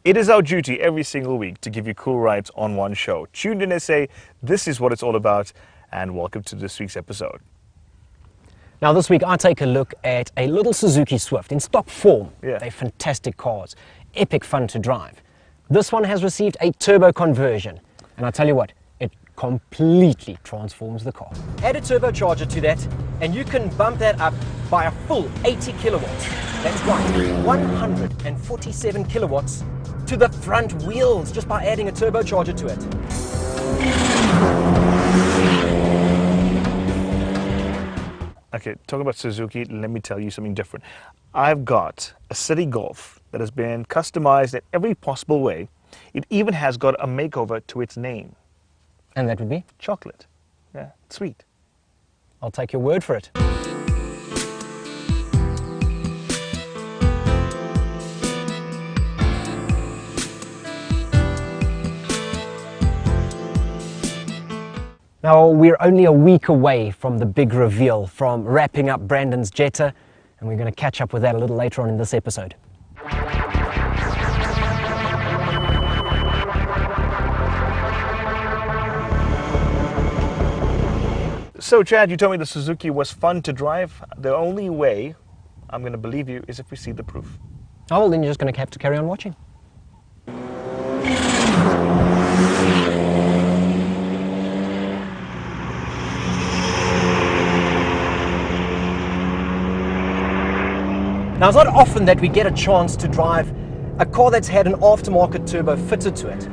It is our duty every single week to give you cool rides on one show. Tuned in SA, this is what it's all about, and welcome to this week's episode. Now this week I take a look at a little Suzuki Swift in stock form. Yeah. They're fantastic cars, epic fun to drive. This one has received a turbo conversion, and I tell you what, it completely transforms the car. Add a turbocharger to that and you can bump that up by a full 80 kilowatts. That's right, 147 kilowatts to the front wheels just by adding a turbocharger to it. Okay, talking about Suzuki, let me tell you something different. I've got a City Golf that has been customized in every possible way. It even has got a makeover to its name. And that would be? Chocolate. Yeah, sweet. I'll take your word for it. Now, we're only a week away from the big reveal, from wrapping up Brandon's Jetta, and we're going to catch up with that a little later on in this episode. So Chad, you told me the Suzuki was fun to drive. The only way I'm going to believe you is if we see the proof. Oh, well, then you're just going to have to carry on watching. Now, it's not often that we get a chance to drive a car that's had an aftermarket turbo fitted to it.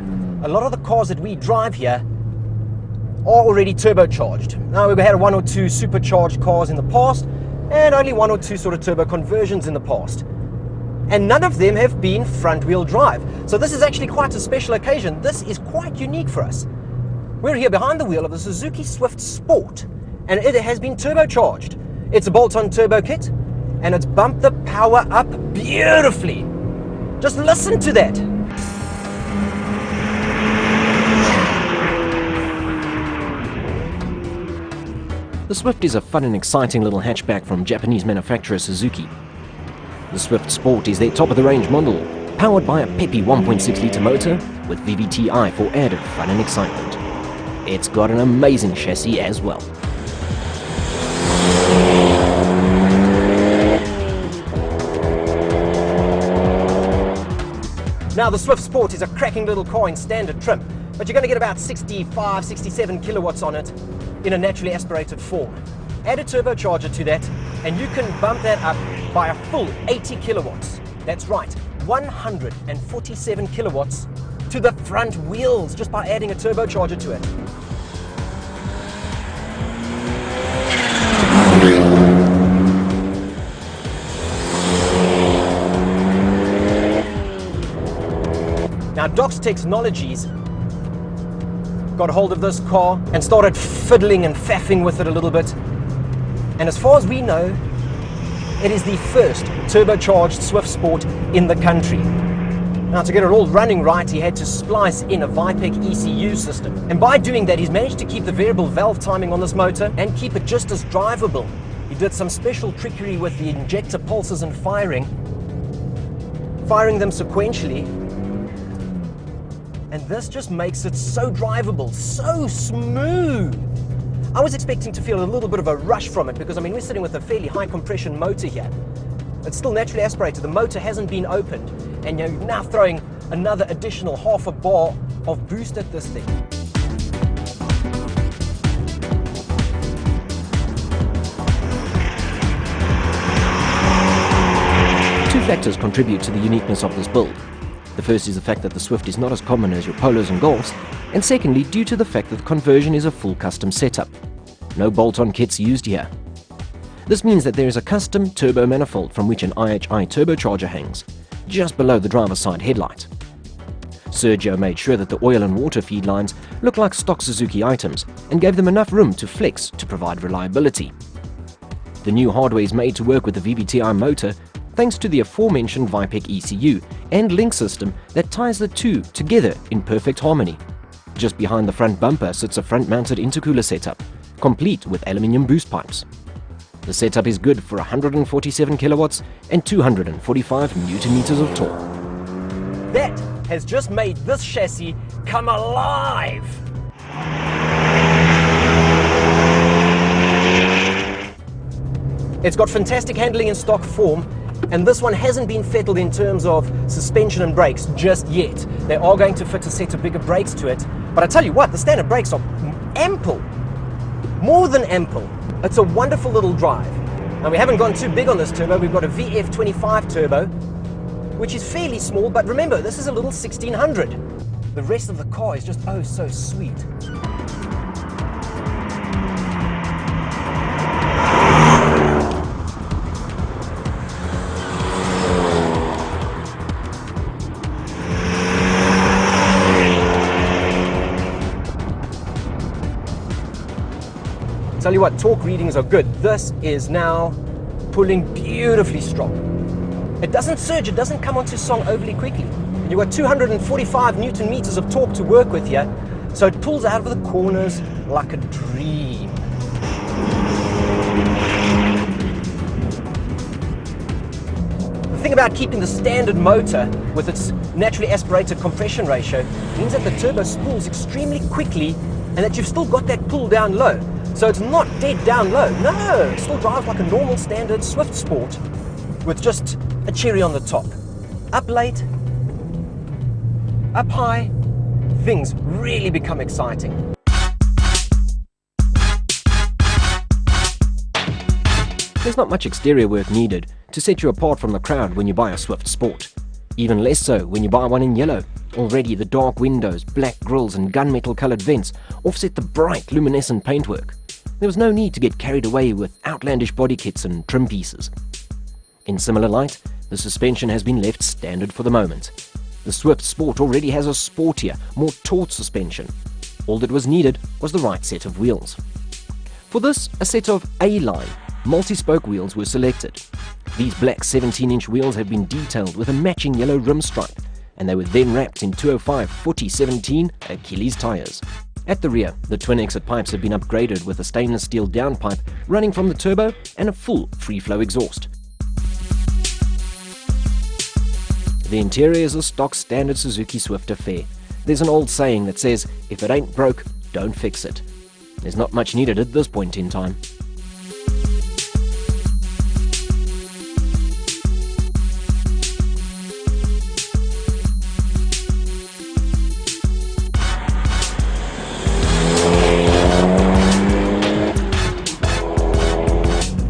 A lot of the cars that we drive here are already turbocharged. Now, we've had one or two supercharged cars in the past, and only one or two sort of turbo conversions in the past. And none of them have been front-wheel drive. So this is actually quite a special occasion. This is quite unique for us. We're here behind the wheel of the Suzuki Swift Sport, and it has been turbocharged. It's a bolt-on turbo kit, and it's bumped the power up beautifully. Just listen to that. The Swift is a fun and exciting little hatchback from Japanese manufacturer Suzuki. The Swift Sport is their top-of-the-range model, powered by a peppy 1.6-litre motor with VVT-i for added fun and excitement. It's got an amazing chassis as well. Now, the Swift Sport is a cracking little car in standard trim, but you're going to get about 65, 67 kilowatts on it in a naturally aspirated form. Add a turbocharger to that, and you can bump that up by a full 80 kilowatts. That's right, 147 kilowatts to the front wheels just by adding a turbocharger to it. Now, Doc's Technologies got hold of this car and started fiddling and faffing with it a little bit. And as far as we know, it is the first turbocharged Swift Sport in the country. Now, to get it all running right, he had to splice in a Vi-Pec ECU system. And by doing that, he's managed to keep the variable valve timing on this motor and keep it just as drivable. He did some special trickery with the injector pulses and firing them sequentially. And this just makes it so drivable, so smooth. I was expecting to feel a little bit of a rush from it because, I mean, we're sitting with a fairly high compression motor here. It's still naturally aspirated. The motor hasn't been opened, and you're now throwing another additional half a bar of boost at this thing. Two factors contribute to the uniqueness of this build. The first is the fact that the Swift is not as common as your Polos and Golfs, and secondly, due to the fact that the conversion is a full custom setup. No bolt-on kits used here. This means that there is a custom turbo manifold from which an IHI turbocharger hangs, just below the driver's side headlight. Sergio made sure that the oil and water feed lines look like stock Suzuki items and gave them enough room to flex to provide reliability. The new hardware is made to work with the VVT-i motor thanks to the aforementioned Vi-Pec ECU and link system that ties the two together in perfect harmony. Just behind the front bumper sits a front-mounted intercooler setup, complete with aluminium boost pipes. The setup is good for 147 kilowatts and 245 newton meters of torque. That has just made this chassis come alive. It's got fantastic handling in stock form, and this one hasn't been fettled in terms of suspension and brakes just yet. They are going to fit a set of bigger brakes to it, but I tell you what, the standard brakes are ample, more than ample. It's a wonderful little drive. Now, we haven't gone too big on this turbo. We've got a VF25 turbo, which is fairly small, but remember, this is a little 1600. The rest of the car is just oh so sweet. Tell you what, torque readings are good. This is now pulling beautifully strong. It doesn't surge, it doesn't come onto song overly quickly. You've got 245 Newton meters of torque to work with here, so it pulls out of the corners like a dream. The thing about keeping the standard motor with its naturally aspirated compression ratio means that the turbo spools extremely quickly and that you've still got that pull down low. So it's not dead down low. No, it still drives like a normal standard Swift Sport with just a cherry on the top. Up late, up high, things really become exciting. There's not much exterior work needed to set you apart from the crowd when you buy a Swift Sport. Even less so when you buy one in yellow. Already the dark windows, black grills and gunmetal coloured vents offset the bright luminescent paintwork. There was no need to get carried away with outlandish body kits and trim pieces. In similar light, the suspension has been left standard for the moment. The Swift Sport already has a sportier, more taut suspension. All that was needed was the right set of wheels. For this, a set of A-line multi-spoke wheels were selected. These black 17-inch wheels have been detailed with a matching yellow rim stripe, and they were then wrapped in 205/40/17 Achilles tyres. At the rear, the twin exit pipes have been upgraded with a stainless steel downpipe running from the turbo and a full free-flow exhaust. The interior is a stock standard Suzuki Swift affair. There's an old saying that says, if it ain't broke, don't fix it. There's not much needed at this point in time.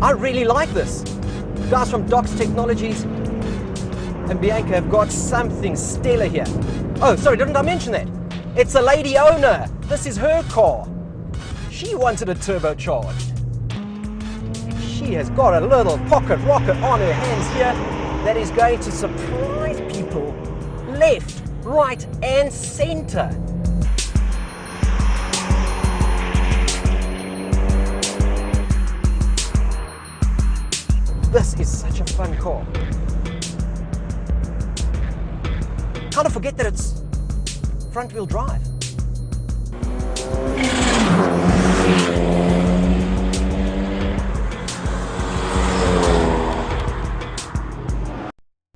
I really like this. The guys from Doc's Technologies and Bianca have got something stellar here. Oh, sorry, didn't I mention that? It's a lady owner. This is her car. She wanted it turbocharged. She has got a little pocket rocket on her hands here that is going to surprise people left, right and center. This is such a fun car. Kind of forget that it's front-wheel drive.